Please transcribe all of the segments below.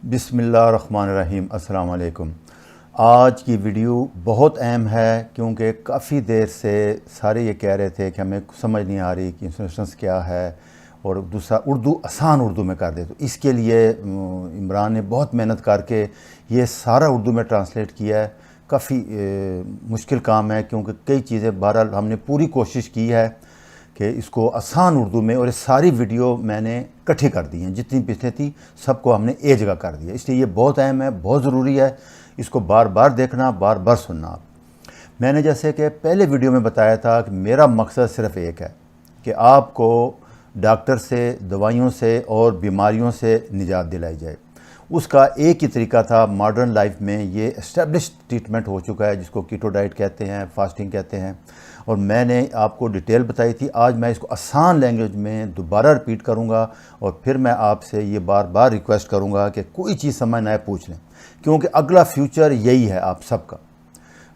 बिस्मिल्लाहिर्रहमानिर्रहीम। अस्सलाम वालेकुम। आज की वीडियो बहुत अहम है क्योंकि काफ़ी देर से सारे ये कह रहे थे कि हमें समझ नहीं आ रही कि इंस्ट्रक्शंस क्या है, और दूसरा उर्दू आसान उर्दू में कर दे। तो इसके लिए इमरान ने बहुत मेहनत करके ये सारा उर्दू में ट्रांसलेट किया है। काफ़ी मुश्किल काम है क्योंकि कई चीज़ें बहरहाल हमने पूरी कोशिश की है कि इसको आसान उर्दू में, और ये सारी वीडियो मैंने इकट्ठी कर दी हैं, जितनी पिछले थी सबको हमने एक जगह कर दिया। इसलिए ये बहुत अहम है, बहुत ज़रूरी है, इसको बार बार देखना, बार बार सुनना। आप मैंने जैसे कि पहले वीडियो में बताया था कि मेरा मकसद सिर्फ़ एक है कि आपको डॉक्टर से, दवाइयों से और बीमारियों से निजात दिलाई जाए। उसका एक ही तरीका था। मॉडर्न लाइफ में ये एस्टेब्लिश ट्रीटमेंट हो चुका है, जिसको कीटो डाइट कहते हैं, फास्टिंग कहते हैं, और मैंने आपको डिटेल बताई थी। आज मैं इसको आसान लैंग्वेज में दोबारा रिपीट करूंगा, और फिर मैं आपसे ये बार बार रिक्वेस्ट करूंगा कि कोई चीज़ समझ ना आए पूछ लें, क्योंकि अगला फ्यूचर यही है आप सबका।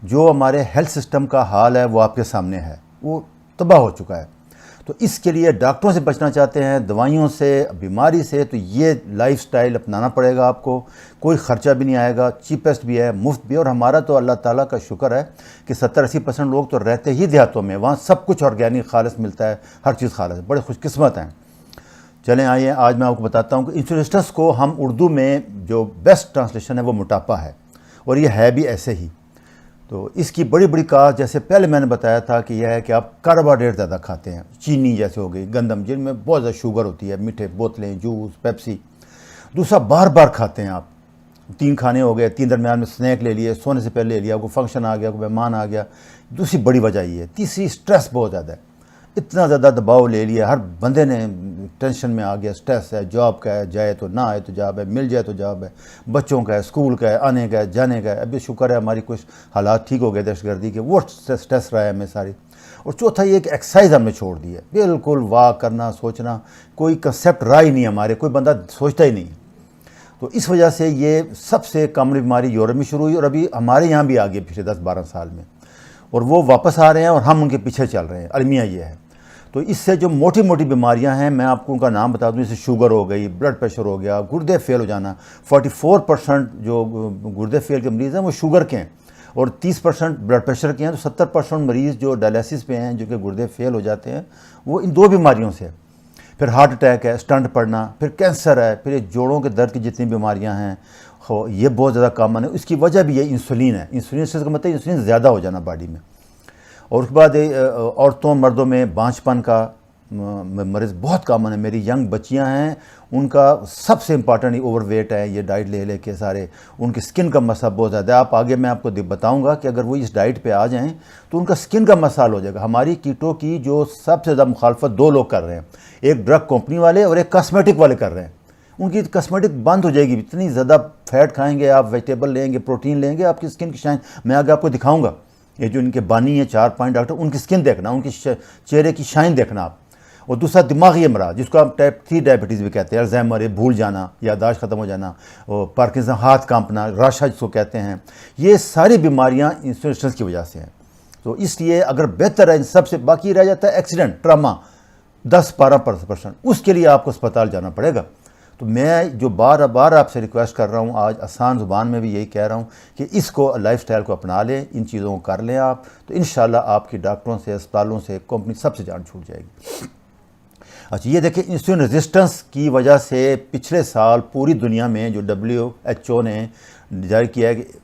जो हमारे हेल्थ सिस्टम का हाल है वो आपके सामने है, वो तबाह हो चुका है। तो इसके लिए डॉक्टरों से बचना चाहते हैं, दवाइयों से, बीमारी से, तो ये लाइफस्टाइल अपनाना पड़ेगा आपको। कोई ख़र्चा भी नहीं आएगा, चीपेस्ट भी है, मुफ्त भी है। और हमारा तो अल्लाह ताला का शुक्र है कि 70-80% लोग तो रहते ही देहातों में, वहाँ सब कुछ ऑर्गेनिक खालिस मिलता है, हर चीज़ खालिस है। बड़े खुशकिस्मत हैं। चलें आइए, आज मैं आपको बताता हूँ कि इंसुलिन को हम उर्दू में जो बेस्ट ट्रांसलेशन है वो मोटापा है, और ये है भी ऐसे ही। तो इसकी बड़ी बड़ी काज, जैसे पहले मैंने बताया था कि यह है कि आप कार्बोहाइड्रेट ज़्यादा खाते हैं, चीनी जैसे हो गई, गंदम जिनमें बहुत ज़्यादा शुगर होती है, मीठे बोतलें, जूस, पेप्सी। दूसरा, बार बार खाते हैं आप, 3 खाने हो गए, 3 दरमियान में स्नैक ले लिए, सोने से पहले ले लिया, कोई फंक्शन आ गया, कोई मेहमान आ गया। दूसरी बड़ी वजह ये है। तीसरी, स्ट्रेस बहुत ज़्यादा है, इतना ज़्यादा दबाव ले लिया, हर बंदे ने टेंशन में आ गया। स्ट्रेस है, जॉब का है, जाए तो ना आए तो जॉब है, मिल जाए तो जॉब है, बच्चों का है, स्कूल का है, आने का है, जाने का है। अभी शुक्र है हमारी कुछ हालात ठीक हो गए दहशतगर्दी के, वो स्ट्रेस रहा है हमें सारी। और चौथा ये कि एक्सरसाइज हमने छोड़ दी है, बिल्कुल वॉक करना, सोचना, कोई कंसेप्ट रहा ही नहीं हमारे, कोई बंदा सोचता ही नहीं। तो इस वजह से ये सबसे कॉमन बीमारी यूरोप में शुरू हुई, और अभी हमारे यहाँ भी आ गई पिछले 10-12 साल में, और वो वापस आ रहे हैं और हम उनके पीछे चल रहे हैं। अलमिया ये है। तो इससे जो मोटी मोटी बीमारियां हैं, मैं आपको उनका नाम बता दूं। जैसे शुगर हो गई, ब्लड प्रेशर हो गया, गुर्दे फेल हो जाना। 44% जो गुर्दे फेल के मरीज़ हैं वो शुगर के हैं, और 30% ब्लड प्रेशर के हैं। तो 70% मरीज़ जो डायलिसिस पे हैं, जो कि गुर्दे फेल हो जाते हैं, वो इन 2 बीमारियों से। फिर हार्ट अटैक है, स्टंट पड़ना, फिर कैंसर है, फिर जोड़ों के दर्द की जितनी बीमारियाँ हैं ये बहुत ज़्यादा कॉमन है। इसकी वजह भी ये इंसुलिन है। इंसुलिन से मतलब इंसुलिन ज़्यादा हो जाना बॉडी में। और उसके बाद औरतों मर्दों में बांझपन का मरीज़ बहुत कॉमन है। मेरी यंग बच्चियां हैं, उनका सबसे इम्पॉर्टेंट ओवरवेट है, ये डाइट ले के सारे, उनकी स्किन का मसला बहुत ज़्यादा है। आप आगे मैं आपको बताऊंगा कि अगर वो इस डाइट पे आ जाएं तो उनका स्किन का मसाल हो जाएगा। हमारी कीटो की जो सबसे ज़्यादा मुखालफत 2 लोग कर रहे हैं, एक ड्रग कंपनी वाले और एक कॉस्मेटिक वाले कर रहे हैं। उनकी कॉस्मेटिक बंद हो जाएगी। इतनी ज़्यादा फैट खाएँगे आप, वेजिटेबल लेंगे, प्रोटीन लेंगे, आपकी स्किन की शाइन, मैं आगे आपको दिखाऊँगा। ये जो इनके बानी है 4-5 डॉक्टर, उनकी स्किन देखना, उनकी चेहरे की शाइन देखना आप। और दूसरा, दिमागी अमराज, जिसको आप टाइप 3 डायबिटीज़ भी कहते हैं, अल्जाइमर, भूल जाना, याददाश्त ख़त्म हो जाना, और पार्किंसन, हाथ कांपना, राशा जिसको कहते हैं, ये सारी बीमारियां इंसुलिन की वजह से हैं। तो इसलिए अगर बेहतर है इन सबसे, बाकी रह जाता है एक्सीडेंट, ट्रामा 10-12%, उसके लिए आपको अस्पताल जाना पड़ेगा। तो मैं जो बार बार आपसे रिक्वेस्ट कर रहा हूँ, आज आसान ज़ुबान में भी यही कह रहा हूँ कि इसको लाइफस्टाइल को अपना लें, इन चीज़ों को कर लें आप, तो इंशाल्लाह आपकी डॉक्टरों से, अस्पतालों से, कंपनी सबसे जान छूट जाएगी। अच्छा, ये देखिए, इंसुलिन रेजिस्टेंस की वजह से पिछले साल पूरी दुनिया में जो WHO ने जारी किया है कि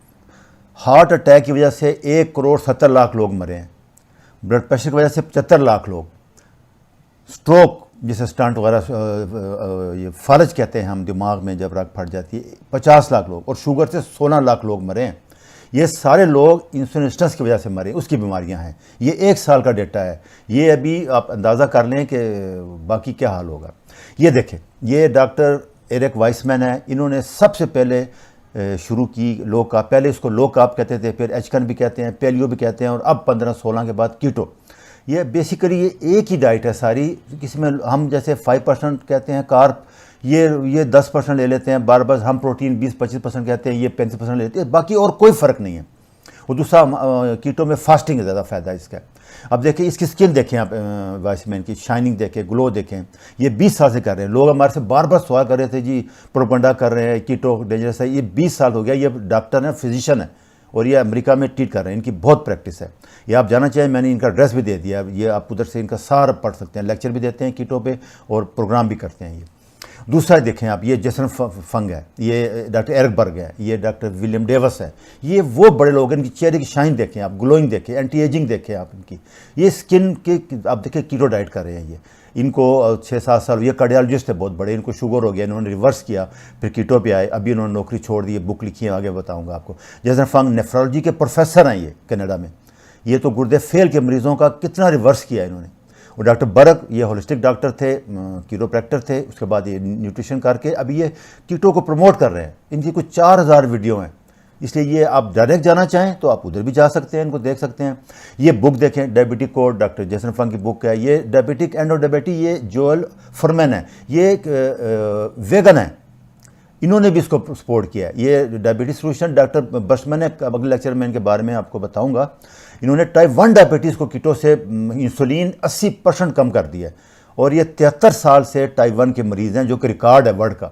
हार्ट अटैक की वजह से 1,70,00,000 लोग मरे हैं, ब्लड प्रेशर की वजह से 75 लाख लोग, स्ट्रोक जिसे स्टंट वगैरह ये फालज कहते हैं हम, दिमाग में जब रग फट जाती है, 50 लाख लोग, और शुगर से 16 लाख लोग मरे हैं। ये सारे लोग इंसुलिन रेजिस्टेंस की वजह से मरे, उसकी बीमारियां हैं। ये 1 साल का डेटा है। ये अभी आप अंदाज़ा कर लें कि बाकी क्या हाल होगा। ये देखें, ये डॉक्टर एरिक वाइसमैन है, इन्होंने सबसे पहले शुरू की लो कार्ब। पहले इसको लो कार्ब कहते थे, फिर एचकन भी कहते हैं, पेलियो भी कहते हैं, और अब 15-16 के बाद कीटो। ये बेसिकली ये एक ही डाइट है सारी, इसमें हम जैसे 5% कहते हैं कार्ब, ये 10% ले लेते हैं। बार बार हम प्रोटीन 20-25% कहते हैं, ये 35% लेते हैं, बाकी और कोई फ़र्क नहीं है। और दूसरा कीटो में फास्टिंग ज़्यादा फ़ायदा है इसका। अब देखें इसकी स्किन देखें आप, वाइसमैन की शाइनिंग देखें, ग्लो देखें। ये 20 साल से कर रहे हैं। लोग हमारे से बार बार सवाल कर रहे थे जी प्रोपेगेंडा कर रहे हैं, कीटो डेंजरस है। ये 20 साल हो गया। ये डॉक्टर है, फिजिशियन है, और ये अमेरिका में ट्रीट कर रहे हैं। इनकी बहुत प्रैक्टिस है। ये आप जाना चाहिए, मैंने इनका एड्रेस भी दे दिया। ये आप उधर से इनका सारा पढ़ सकते हैं, लेक्चर भी देते हैं कीटो पे और प्रोग्राम भी करते हैं। ये दूसरा देखें आप, ये जेसन फंग है, ये डॉक्टर एरिक बर्ग है, ये डॉक्टर विलियम डेविस है। ये वो बड़े लोग हैं। इनकी चेहरे की शाइन देखें आप, ग्लोइंग देखें, एंटी एजिंग देखें आप इनकी। ये स्किन के आप देखें कीटो डाइट कर रहे हैं। ये इनको 6-7 साल, ये कार्डियोलॉजिस्ट है बहुत बड़े, इनको शुगर हो गया, इन्होंने रिवर्स किया, फिर कीटो पे आए, अभी इन्होंने नौकरी छोड़ दी है। बुक लिखी है, आगे बताऊंगा आपको। जेसन फंग नेफ्रोलॉजी के प्रोफेसर हैं ये कनाडा में। ये तो गुर्दे फेल के मरीजों का कितना रिवर्स किया इन्होंने। और डॉक्टर बर्ग ये होलिस्टिक डॉक्टर थे, कीरोप्रैक्टर थे, उसके बाद ये न्यूट्रिशन करके अभी ये कीटो को प्रमोट कर रहे हैं। इनकी कुछ 4000 वीडियो हैं। इसलिए ये आप डायरेक्ट जाना चाहें तो आप उधर भी जा सकते हैं, इनको देख सकते हैं। ये बुक देखें, डायबिटिक कोड, डॉक्टर जेसन फंग की बुक है। ये डायबिटिक एंड डायबिटी, ये जोएल फरमैन है, ये एक वेगन है, इन्होंने भी इसको सपोर्ट किया है। ये डायबिटीज सोल्यूशन डॉक्टर बर्शमैन है, अगले लेक्चर में इनके बारे में आपको बताऊंगा। इन्होंने टाइप 1 डायबिटीज़ को कीटो से इंसुलिन 80% कम कर दिया है। और ये 73 साल से टाइप 1 के मरीज़ हैं, जो कि रिकॉर्ड है वर्ल्ड का।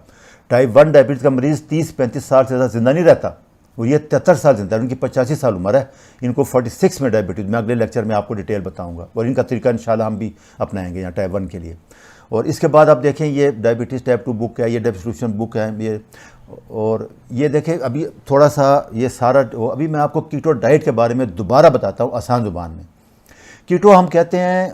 टाइप 1 डायबिटीज़ का मरीज़ 30-35 साल से ज़्यादा जिंदा नहीं रहता, और ये 73 साल जिंदा है। उनकी 85 साल उम्र है, इनको 46 में डायबिटीज़। मैं अगले लेक्चर में आपको डिटेल बताऊँगा, और इनका तरीका इंशाल्लाह हम भी अपनाएंगे यहाँ टाइप 1 के लिए। और इसके बाद आप देखें, ये डायबिटीज़ टाइप 2 बुक है, ये डायबिटीज सोल्यूशन बुक है ये। और ये देखें अभी थोड़ा सा ये सारा, अभी मैं आपको कीटो डाइट के बारे में दोबारा बताता हूँ आसान ज़ुबान में। कीटो हम कहते हैं,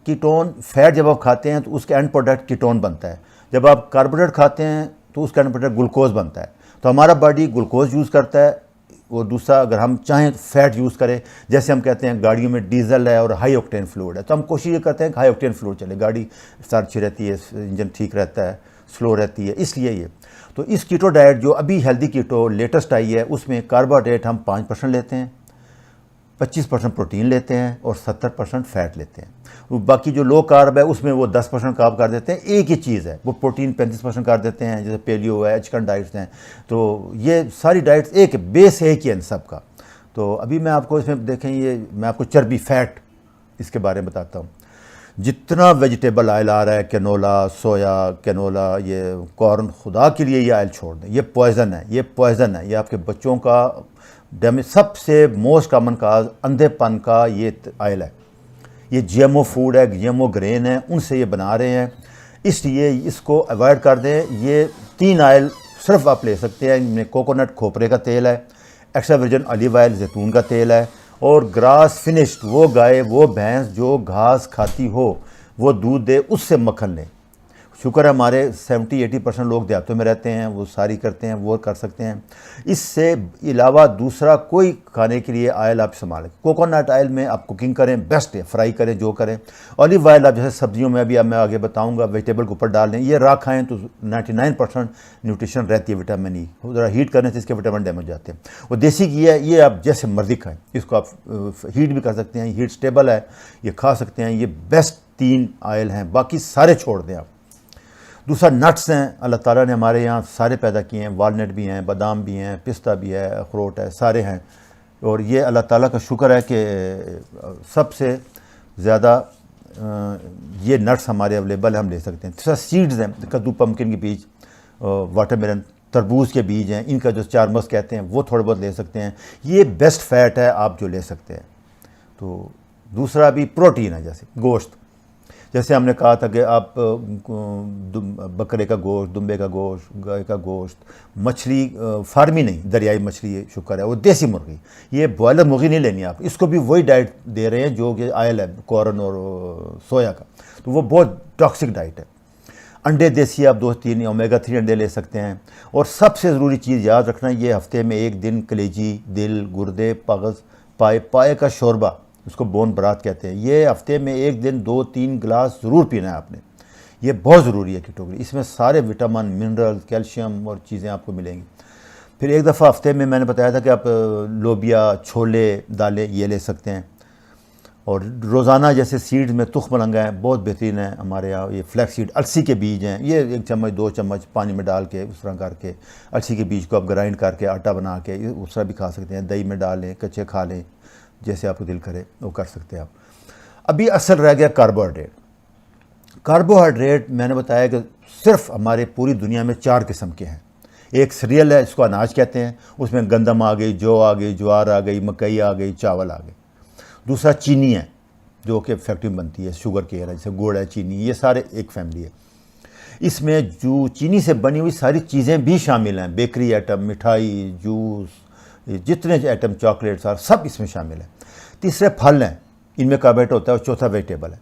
कीटोन फैट जब आप खाते हैं तो उसका एंड प्रोडक्ट कीटोन बनता है। जब आप कार्बोहाइड्रेट खाते हैं तो उसका एंड प्रोडक्ट ग्लूकोज बनता है। तो हमारा बॉडी ग्लूकोज यूज़ करता है, और दूसरा अगर हम चाहें तो फैट यूज़ करें। जैसे हम कहते हैं गाड़ियों में डीजल है और हाई ऑक्टेन फ्लूइड है, तो हम कोशिश ये करते हैं कि हाई ऑक्टेन फ्लूइड चले, गाड़ी स्टार्ट अच्छी रहती है, इंजन ठीक रहता है, स्लो रहती है, इसलिए ये। तो इस कीटो डाइट जो अभी हेल्दी कीटो लेटेस्ट आई है, उसमें कार्बोहाइड्रेट हम 5% लेते हैं, 25% प्रोटीन लेते हैं, और 70% फैट लेते हैं। बाकी जो लो कार्ब है उसमें वो 10% कार्ब कर देते हैं। एक ही चीज़ है, वो प्रोटीन 35% कर देते हैं, जैसे पेलियो है, एचकन डाइट्स हैं। तो ये सारी डाइट्स एक बेस एक ही है इन सब का। तो अभी मैं आपको इसमें देखें, ये मैं आपको चर्बी फैट इसके बारे में बताता हूँ। जितना वेजिटेबल ऑयल आ रहा है, कैनोला, सोया, कैनोला, ये कॉर्न, खुदा के लिए ये ऑयल छोड़ दें। ये पॉइज़न है, ये पॉइज़न है। ये आपके बच्चों का डैमेज, सबसे मोस्ट कॉमन काज अंधेपन का ये ऑयल है। ये जीएमओ फूड है, जीएमओ ग्रेन है, उनसे ये बना रहे हैं, इसलिए इसको अवॉइड कर दें। ये 3 ऑयल सिर्फ आप ले सकते हैं। इनमें कोकोनट खोपरे का तेल है, एक्स्ट्रा वर्जिन ऑलिव ऑयल जैतून का तेल है, और ग्रास फिनिश्ड, वो गाय वो भैंस जो घास खाती हो, वो दूध दे, उससे मक्खन लें। शुक्र है हमारे 70-80% लोग देहातों में रहते हैं, वो सारी करते हैं, वो कर सकते हैं। इससे अलावा दूसरा कोई खाने के लिए ऑयल आप इस्तेमाल, कोकोनट ऑयल में आप कुकिंग करें, बेस्ट है, फ्राई करें, जो करें। ऑलिव ऑयल आप जैसे सब्जियों में अभी मैं आगे बताऊंगा, वेजिटेबल के ऊपर डाल दें। ये राख खाएँ तो 99% न्यूट्रिशन रहती है, विटामिन ई। ज़रा हीट करने से इसके विटामिन डैमेज जाते हैं। और देसी घी है, ये आप जैसे मर्जी खाएँ, इसको आप हीट भी कर सकते हैं, हीट स्टेबल है, ये खा सकते हैं। ये बेस्ट 3 ऑयल हैं, बाकी सारे छोड़ दें आप। दूसरा नट्स हैं, अल्लाह ताला ने हमारे यहाँ सारे पैदा किए हैं। वालनट भी हैं, बादाम भी हैं, पिस्ता भी है, अखरोट है, सारे हैं। और ये अल्लाह ताला का शुक्र है कि सबसे ज़्यादा ये नट्स हमारे अवेलेबल हैं, हम ले सकते हैं। दूसरा सीड्स हैं, कद्दू, पम्पकिन के बीज, वाटरमेलन, तरबूज के बीज हैं, इनका जो चारमस कहते हैं, वो थोड़े बहुत ले सकते हैं। ये बेस्ट फैट है आप जो ले सकते हैं। तो दूसरा भी प्रोटीन है, जैसे गोश्त, जैसे हमने कहा था कि आप बकरे का गोश्त, दुम्बे का गोश्त, गाय का गोश्त, मछली, फार्मी नहीं, दरियाई मछली, शुक्र है, वो देसी मुर्गी, ये बॉयलर मुर्गी नहीं लेनी आप। इसको भी वही डाइट दे रहे हैं जो कि ऑयल है कॉर्न और सोया का, तो वो बहुत टॉक्सिक डाइट है। अंडे देसी आप 2-3 ओमेगा 3 अंडे ले सकते हैं। और सबसे ज़रूरी चीज़ याद रखना, ये हफ्ते में 1 दिन कलेजी, दिल, गुर्दे, पगज़, पाए का शोरबा, उसको बोन बरात कहते हैं, ये हफ्ते में 1 दिन 2-3 गिलास ज़रूर पीना है आपने। ये बहुत ज़रूरी है कीटो के लिए। इसमें सारे विटामिन, मिनरल, कैल्शियम और चीज़ें आपको मिलेंगी। फिर एक दफ़ा हफ्ते में मैंने बताया था कि आप लोबिया, छोले, दालें ये ले सकते हैं। और रोज़ाना जैसे सीड्स में तुख मलंगा है, बहुत बेहतरीन है हमारे यहाँ। ये फ्लैक्स सीड अलसी के बीज हैं, ये 1 चम्मच 2 चम्मच पानी में डाल के उस तरह करके अलसी के बीज को आप ग्राइंड करके आटा बना के उस तरह भी खा सकते हैं, दही में डाल लें, कच्चे खा लें, जैसे आपको दिल करे वो कर सकते हैं आप। अभी असल रह गया कार्बोहाइड्रेट। कार्बोहाइड्रेट मैंने बताया कि सिर्फ हमारे पूरी दुनिया में 4 किस्म के हैं। एक सीरियल है, इसको अनाज कहते हैं, उसमें गंदम आ गई, जौ आ गई, ज्वार आ गई, मकई आ गई, चावल आ गई। दूसरा चीनी है, जो कि फैक्ट्री में बनती है, शुगर केन है, जैसे गुड़ है, चीनी, ये सारे एक फैमिली है। इसमें जो चीनी से बनी हुई सारी चीज़ें भी शामिल हैं, बेकरी आइटम, मिठाई, जूस, जितने आइटम, चॉकलेट, सार सब इसमें शामिल है। तीसरे फल हैं, इनमें कार्बोहाइड्रेट होता है, और चौथा वेजिटेबल है।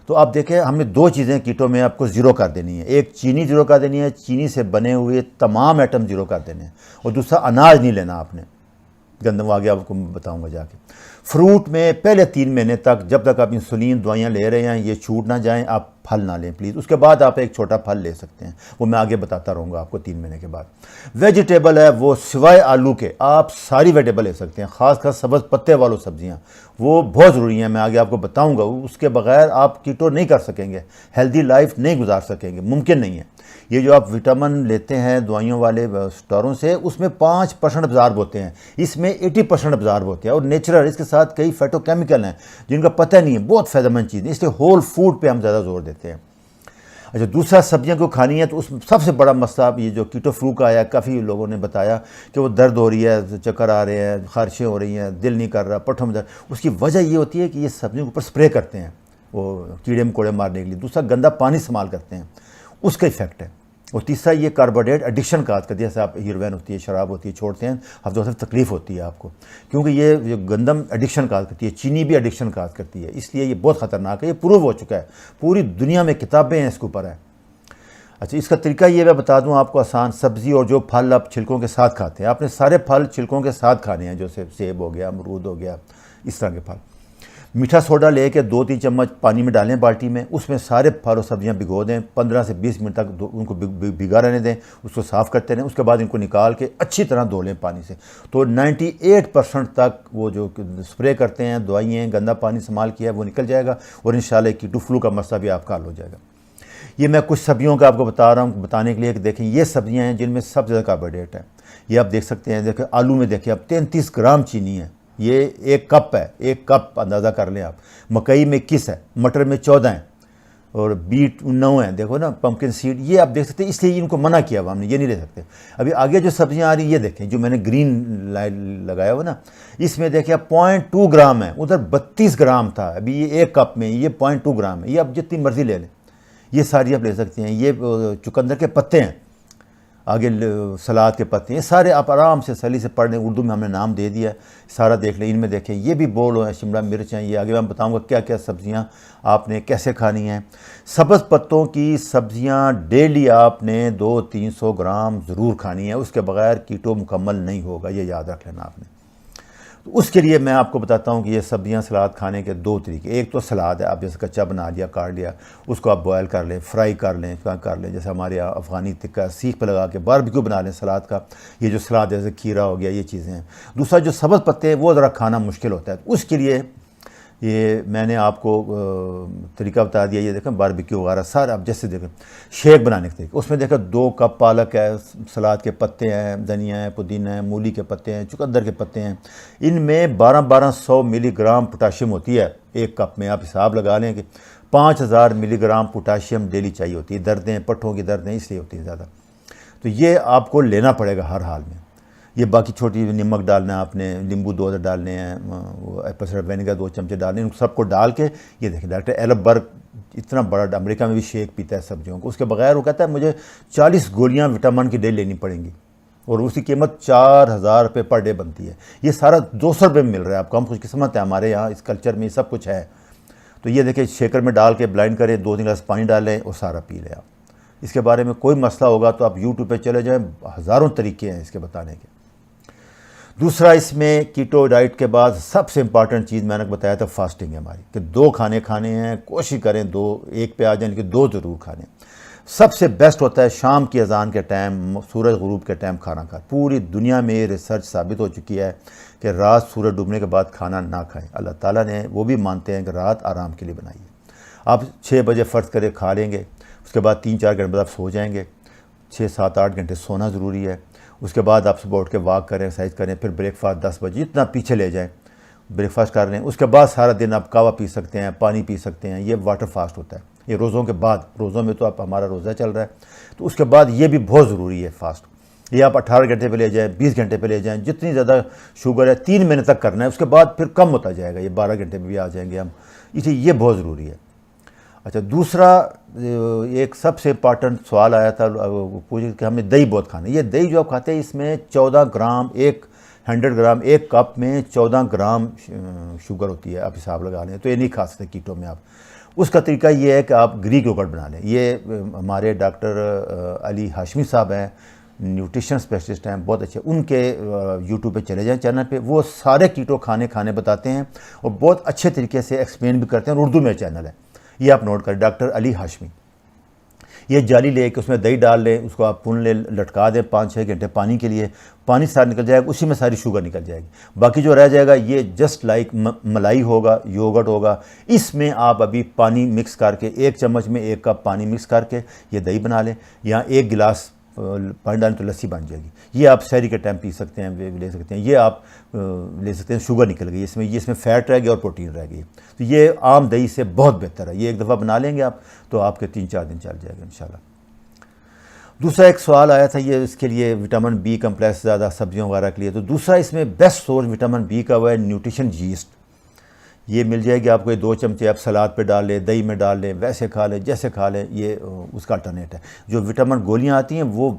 तो आप देखें, हमने 2 चीज़ें कीटो में आपको ज़ीरो कर देनी है। एक चीनी ज़ीरो कर देनी है, चीनी से बने हुए तमाम आइटम ज़ीरो कर देने हैं, और दूसरा अनाज नहीं लेना आपने। गंदम आगे आपको बताऊंगा जाके। फ्रूट में पहले 3 महीने तक, जब तक आप इंसुलिन दवाइयाँ ले रहे हैं, ये छूट ना जाएं, आप फल ना लें प्लीज़। उसके बाद आप एक छोटा फल ले सकते हैं, वो मैं आगे बताता रहूँगा आपको 3 महीने के बाद। वेजिटेबल है, वो सिवाय आलू के आप सारी वेजिटेबल ले सकते हैं, ख़ासकर सब्ज़ पत्ते वालों सब्ज़ियाँ, वो बहुत ज़रूरी हैं, मैं आगे आपको बताऊँगा। उसके बगैर आप कीटो नहीं कर सकेंगे, हेल्दी लाइफ नहीं गुजार सकेंगे, मुमकिन नहीं है। ये जो आप विटामिन लेते हैं दवाइयों वाले स्टोरों से, उसमें 5% अब्ज़ॉर्ब होते हैं, इसमें 80% अब्ज़ॉर्ब होते हैं, और नेचुरल, इसके साथ कई फाइटोकेमिकल हैं जिनका पता नहीं है, बहुत फ़ायदेमंद चीज़ है, इसलिए होल फूड पे हम ज़्यादा जोर देते हैं। अच्छा, दूसरा सब्जियां को खानी है, तो उस सबसे बड़ा मसला ये जो कीटो फ्लू का आया, काफ़ी लोगों ने बताया कि वो दर्द हो रही है, चक्कर आ रहे हैं, खारिशें हो रही हैं, दिल नहीं कर रहा, पट्ठों में दर्द। उसकी वजह ये होती है कि ये सब्जियों के ऊपर स्प्रे करते हैं वो कीड़े मकोड़े मारने के लिए। दूसरा, गंदा पानी इस्तेमाल करते हैं, उसका इफेक्ट है। और तीसरा, ये कार्बोहाइड्रेट एडिक्शन का करती है, जैसे आप हीरोइन होती है, शराब होती है, छोड़ते हैं, हफ्तों से तकलीफ होती है आपको, क्योंकि ये जो गंदम एडिक्शन का करती है, चीनी भी एडिक्शन का करती है, इसलिए ये बहुत ख़तरनाक है। ये प्रूव हो चुका है, पूरी दुनिया में किताबें हैं इसके ऊपर है। अच्छा, इसका तरीका ये मैं बता दूं आपको आसान। सब्ज़ी और जो फल आप छिलकों के साथ खाते हैं, आपने सारे फल छिलकों के साथ खाने हैं, जैसे सेब हो गया, अमरूद हो गया, इस तरह के फल। मीठा सोडा लेके 2-3 चम्मच पानी में डालें बाल्टी में, उसमें सारे फल और सब्जियां भिगो दें, 15 से 20 मिनट तक उनको भिगा रहने दें, उसको साफ़ करते रहें। उसके बाद इनको निकाल के अच्छी तरह धो लें पानी से। तो 98% तक वो जो स्प्रे करते हैं दवाइयाँ, गंदा पानी इस्तेमाल किया है, वो निकल जाएगा, और इंशाल्लाह कीटो फ्लू का मसला भी आपका हल हो जाएगा। ये मैं कुछ सब्जियों का आपको बता रहा हूँ बताने के लिए कि देखें, ये सब्जियाँ हैं जिनमें सबसे ज़्यादा कार्बोहाइड्रेट है। ये आप देख सकते हैं, देखें आलू में देखिए आप 33 ग्राम चीनी है, ये 1 कप है, 1 कप अंदाज़ा कर लें आप। मकई में 21 है, मटर में 14 है, और बीट 9 है, देखो ना, पम्पकिन सीड, ये आप देख सकते हैं। इसलिए इनको मना किया हुआ हमने, ये नहीं ले सकते। अभी आगे जो सब्जियां आ रही ये देखें, जो मैंने ग्रीन लाइन लगाया हुआ ना, इसमें देखिए 0.2 ग्राम है, उधर 32 ग्राम था, अभी ये 1 कप में ये 0.2 ग्राम है। ये आप जितनी मर्जी ले लें, ये सारी आप ले सकते हैं। ये चुकंदर के पत्ते हैं, आगे सलाद के पत्ते, ये सारे आप आराम से सली से पढ़ लें, उर्दू में हमने नाम दे दिया है, सारा देख लें। इनमें देखें, ये भी बोल हैं, शिमला मिर्च हैं, ये आगे मैं बताऊंगा क्या क्या सब्जियां आपने कैसे खानी हैं। सब्ज़ पत्तों की सब्जियां डेली आपने 200-300 ग्राम ज़रूर खानी है, उसके बगैर कीटो मुकम्मल नहीं होगा, ये याद रख लेना आपने। तो उसके लिए मैं आपको बताता हूँ कि ये सब्जियां सलाद खाने के 2 तरीके। एक तो सलाद है, आप जैसे कच्चा बना लिया, काट लिया, उसको आप बॉयल कर लें, फ्राई कर लें, जैसे हमारे यहाँ अफ़गानी टिक्का सीख पर लगा के बारबेक्यू बना लें सलाद का। ये जो सलाद जैसे खीरा हो गया, ये चीज़ें हैं। दूसरा, जो सब्ज़ पत्ते हैं वो ज़रा खाना मुश्किल होता है, तो उसके लिए ये मैंने आपको तरीका बता दिया। ये देखें बारबेक्यू वगैरह सारा, आप जैसे देखें शेक बनाने के तरीके, उसमें देखें 2 कप पालक है, सलाद के पत्ते हैं, धनिया है, पुदीना है, मूली के पत्ते हैं, चुकंदर के पत्ते हैं। इनमें 1200 मिलीग्राम पोटाशियम होती है 1 कप में। आप हिसाब लगा लें कि 5000 मिलीग्राम पोटाशियम डेली चाहिए होती है। दर्दें, पट्ठों की दर्दें इसलिए होती हैं ज़्यादा, तो ये आपको लेना पड़ेगा हर हाल में। ये बाकी छोटी नमक डालना है आपने, नींबू 2 डालने हैं, वो एप्पल साइडर विनेगर 2 चमचे डालने हैं, सबको डाल के। ये देखिए डॉक्टर एल्बर्ग इतना बड़ा अमेरिका में भी शेक पीता है सब्जियों को, उसके बगैर वो कहता है मुझे 40 गोलियां विटामिन की डेली लेनी पड़ेंगी, और उसकी कीमत 4000 रुपये पर डे बनती है। ये सारा 200 रुपये में मिल रहा है आपको। हम खुशकिस्मत है, हमारे यहाँ इस कल्चर में सब कुछ है। तो ये देखिए शेकर में डाल के ब्लाइंड करें, 2-3 गिलास पानी डालें और सारा पी लें आप। इसके बारे में कोई मसला होगा तो आप यूट्यूब पे चले जाएं, हज़ारों तरीके हैं इसके बताने के। दूसरा, इसमें कीटो डाइट के बाद सबसे इंपॉर्टेंट चीज़ मैंने बताया था, फास्टिंग है हमारी, कि 2 खाने खाने हैं, कोशिश करें 2, 1 पे आ जाए, लेकिन 2 ज़रूर खाने। सबसे बेस्ट होता है शाम की अजान के टाइम, सूरज गुरूब के टाइम खाना खा। पूरी दुनिया में ये रिसर्च साबित हो चुकी है कि रात सूरज डूबने के बाद खाना ना खाएं। अल्लाह ताला ने वो भी मानते हैं कि रात आराम के लिए बनाई है। आप 6 बजे फ़र्ज़ करें खा लेंगे, उसके बाद 3-4 घंटे बाद आप सो जाएंगे। 6-7-8 घंटे सोना ज़रूरी है। उसके बाद आप सुबह उठ के वॉक करें, एक्सरसाइज करें, फिर ब्रेकफास्ट 10 बजे जितना पीछे ले जाएँ ब्रेकफास्ट कर लें। उसके बाद सारा दिन आप कहवा पी सकते हैं, पानी पी सकते हैं। ये वाटर फास्ट होता है, ये रोज़ों के बाद। रोज़ों में तो आप हमारा रोज़ा चल रहा है, तो उसके बाद ये भी बहुत ज़रूरी है फास्ट। ये आप 18 घंटे पे ले जाएँ, 20 घंटे पे ले जाएँ, जितनी ज़्यादा शुगर है 3 महीने तक करना है। उसके बाद फिर कम होता जाएगा, ये 12 घंटे पे भी आ जाएंगे हम, इसलिए ये बहुत ज़रूरी है। अच्छा, दूसरा एक सबसे इम्पॉर्टेंट सवाल आया था, पूछे कि हमें दही बहुत खाना है। ये दही जो आप खाते हैं इसमें 14 ग्राम, 100 ग्राम, 1 कप में 14 ग्राम शुगर होती है। आप हिसाब लगा लें, तो ये नहीं खा सकते कीटो में आप। उसका तरीका ये है कि आप ग्रीक योगर्ट बना लें। ये हमारे डॉक्टर अली हाशमी साहब हैं, न्यूट्रिशन स्पेशलिस्ट हैं, बहुत अच्छे। उनके यूट्यूब पे चले जाएं चैनल पे, वो सारे कीटो खाने बताते हैं और बहुत अच्छे तरीके से एक्सप्लेन भी करते हैं। और उर्दू में चैनल है, ये आप नोट करें, डॉक्टर अली हाशमी। ये जाली ले के उसमें दही डाल लें, उसको आप पुन ले लटका दें 5-6 घंटे पानी के लिए। पानी सारा निकल जाएगा, उसी में सारी शुगर निकल जाएगी। बाकी जो रह जाएगा ये जस्ट लाइक मलाई होगा, योगर्ट होगा। इसमें आप अभी पानी मिक्स करके 1 चम्मच में 1 कप पानी मिक्स करके ये दही बना लें। यहाँ 1 गिलास पानी डालें तो लस्सी बन जाएगी। ये आप सहरी के टाइम पी सकते हैं, ले सकते हैं। ये आप ले सकते हैं, शुगर निकल गई इसमें फ़ैट रह गई और प्रोटीन रह गई। तो ये आम दही से बहुत बेहतर है। ये एक दफ़ा बना लेंगे आप तो आपके 3-4 दिन चल जाएगा इंशाल्लाह। दूसरा एक सवाल आया था, ये इसके लिए विटामिन बी कम्प्लेक्स ज़्यादा सब्जियों वगैरह के लिए। तो दूसरा इसमें बेस्ट सोर्स विटामिन बी का हुआ है न्यूट्रिशन यीस्ट। ये मिल जाएगी आपको। ये 2 चमचे आप सलाद पे डाल लें, दही में डाल लें, वैसे खा लें, जैसे खा लें। ये उसका अल्टरनेट है। जो विटामिन गोलियां आती हैं वो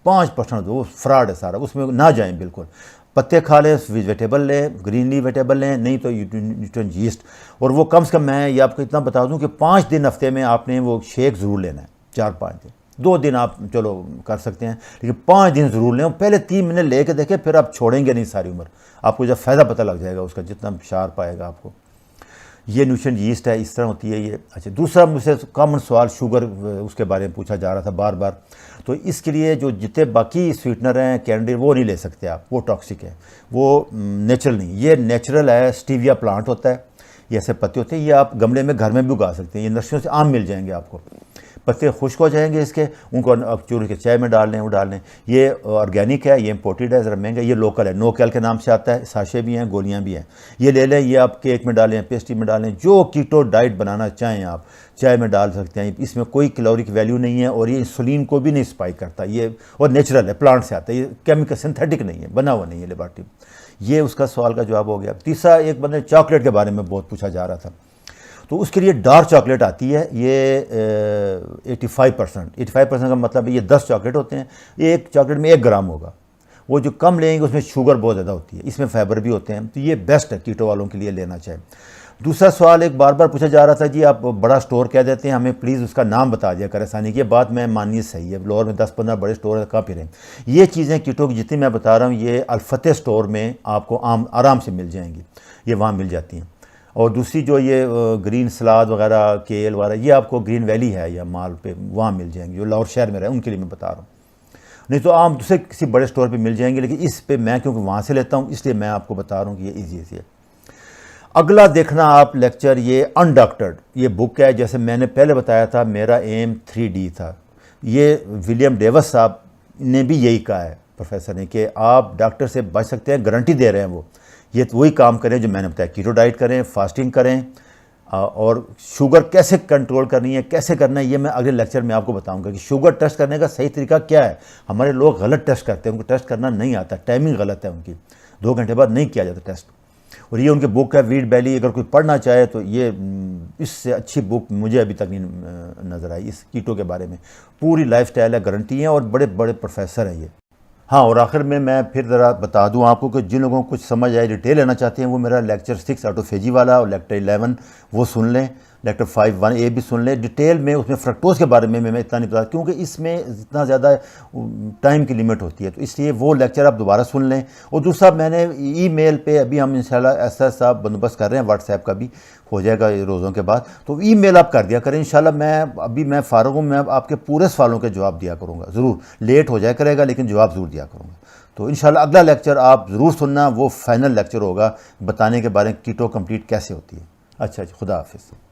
5% वो फ्रॉड है सारा, उसमें ना जाएं बिल्कुल। पत्ते खा लें, वेजिटेबल लें, ग्रीन लीफ वेजिटेबल लें, नहीं तो न्यूट्रिशन यीस्ट। और वो कम से कम मैं ये आपको इतना बता दूं कि 5 दिन हफ्ते में आपने वो शेक ज़रूर लेना है। 4-5 दिन, 2 दिन आप चलो कर सकते हैं, लेकिन 5 दिन ज़रूर लें। पहले 3 महीने ले के देखें, फिर आप छोड़ेंगे नहीं सारी उम्र। आपको जब फ़ायदा पता लग जाएगा उसका, जितना शार्प आएगा आपको। ये न्यूट्रिशन यीस्ट है, इस तरह होती है ये। अच्छा, दूसरा मुझसे कॉमन सवाल शुगर उसके बारे में पूछा जा रहा था बार बार। तो इसके लिए जो जितने बाकी स्वीटनर हैं कैंडी, वो नहीं ले सकते आप, वो टॉक्सिक है, वो नेचुरल नहीं। ये नेचुरल है, स्टीविया प्लांट होता है, ये ऐसे पत्ते होते हैं। ये आप गमले में घर में भी उगा सकते हैं। ये नर्सरियों से आम मिल जाएंगे आपको। पत्ते खुश्क हो जाएंगे इसके, उनको आप चूर के चाय में डाल लें, वो डाल लें। ये ऑर्गेनिक है, ये इम्पोर्टेड है, ज़रा महंगा। ये लोकल है, नो कैल के नाम से आता है। साशे भी हैं, गोलियां भी हैं। ये ले लें, ये आप केक में डालें, पेस्ट्री में डालें, जो कीटो डाइट बनाना चाहें आप चाय में डाल सकते हैं। इसमें कोई कैलोरिक वैल्यू नहीं है और ये इंसुलिन को भी नहीं स्पाइक करता। ये और नेचुरल है, प्लांट से आता है, ये केमिकल सिंथेटिक नहीं है, बना हुआ नहीं है लेबॉरेटरी। ये उसका सवाल का जवाब हो गया। तीसरा, एक बंदे चॉकलेट के बारे में बहुत पूछा जा रहा था, तो उसके लिए डार्क चॉकलेट आती है। ये 85% का मतलब है ये 10 चॉकलेट होते हैं। एक चॉकलेट में 1 ग्राम होगा। वो जो कम लेंगे उसमें शुगर बहुत ज़्यादा होती है, इसमें फाइबर भी होते हैं। तो ये बेस्ट है कीटो वालों के लिए लेना चाहिए। दूसरा सवाल एक बार बार पूछा जा रहा था, जी आप बड़ा स्टोर कह देते हैं, हमें प्लीज़ उसका नाम बता दिया करें आसानी की। ये बात मैं मानिए सही है, लाहौर में 10-15 बड़े स्टोर है, कहाँ फिरें। ये चीज़ें कीटो की जितनी मैं बता रहा हूँ ये अल्फते स्टोर में आपको आराम से मिल जाएंगी, ये वहाँ मिल जाती हैं। और दूसरी जो ये ग्रीन सलाद वगैरह, केल वगैरह, ये आपको ग्रीन वैली है या माल पे वहाँ मिल जाएंगे, जो लाहौर शहर में रहे उनके लिए मैं बता रहा हूँ। नहीं तो आम दूसरे किसी बड़े स्टोर पे मिल जाएंगे, लेकिन इस पे मैं क्योंकि वहाँ से लेता हूँ इसलिए मैं आपको बता रहा हूँ कि ये ईजी है। अगला देखना आप लेक्चर, ये अनडॉक्टर्ड, ये बुक है। जैसे मैंने पहले बताया था, मेरा एम 3D था। ये विलियम डेविस साहब ने भी यही कहा है, प्रोफेसर ने, कि आप डॉक्टर से बच सकते हैं, गारंटी दे रहे हैं वो। ये तो वही काम करें जो मैंने बताया, कीटो डाइट करें, फास्टिंग करें, और शुगर कैसे कंट्रोल करनी है, कैसे करना है, ये मैं अगले लेक्चर में आपको बताऊंगा कि शुगर टेस्ट करने का सही तरीका क्या है। हमारे लोग गलत टेस्ट करते हैं, उनको टेस्ट करना नहीं आता, टाइमिंग गलत है उनकी, 2 घंटे बाद नहीं किया जाता टेस्ट। और ये उनकी बुक है वीट बैली, अगर कोई पढ़ना चाहे तो ये इससे अच्छी बुक मुझे अभी तक नहीं नज़र आई इस कीटो के बारे में। पूरी लाइफस्टाइल है, गारंटी है, और बड़े बड़े प्रोफेसर हैं ये। हाँ, और आखिर में मैं फिर ज़रा बता दूं आपको कि जिन लोगों को कुछ समझ आए, डिटेल लेना चाहते हैं, वो मेरा लेक्चर 6 ऑटोफेजी वाला और लेक्चर 11 वो सुन लें। लेक्चर 5(1)A भी सुन लें। डिटेल में उसमें फ्रक्टोज के बारे में मैं इतना नहीं बता, क्योंकि इसमें इतना ज़्यादा टाइम की लिमिट होती है, तो इसलिए वो लेक्चर आप दोबारा सुन लें। और दूसरा, मैंने ईमेल पे अभी हम इंशाल्लाह ऐसा साहब बंदोबस्त कर रहे हैं, व्हाट्सएप का भी हो जाएगा रोज़ों के बाद, तो ईमेल आप कर दिया करें इंशाल्लाह। मैं फ़ारग हूँ, मैं आपके पूरे सवालों के जवाब दिया करूँगा, ज़रूर लेट हो जाया करेगा लेकिन जवाब ज़रूर दिया करूँगा। तो इंशाल्लाह अगला लेक्चर आप ज़रूर सुनना, वो फाइनल लेक्चर होगा बताने के बारे में कीटो कंप्लीट कैसे होती है। अच्छा जी, खुदा हाफिज़।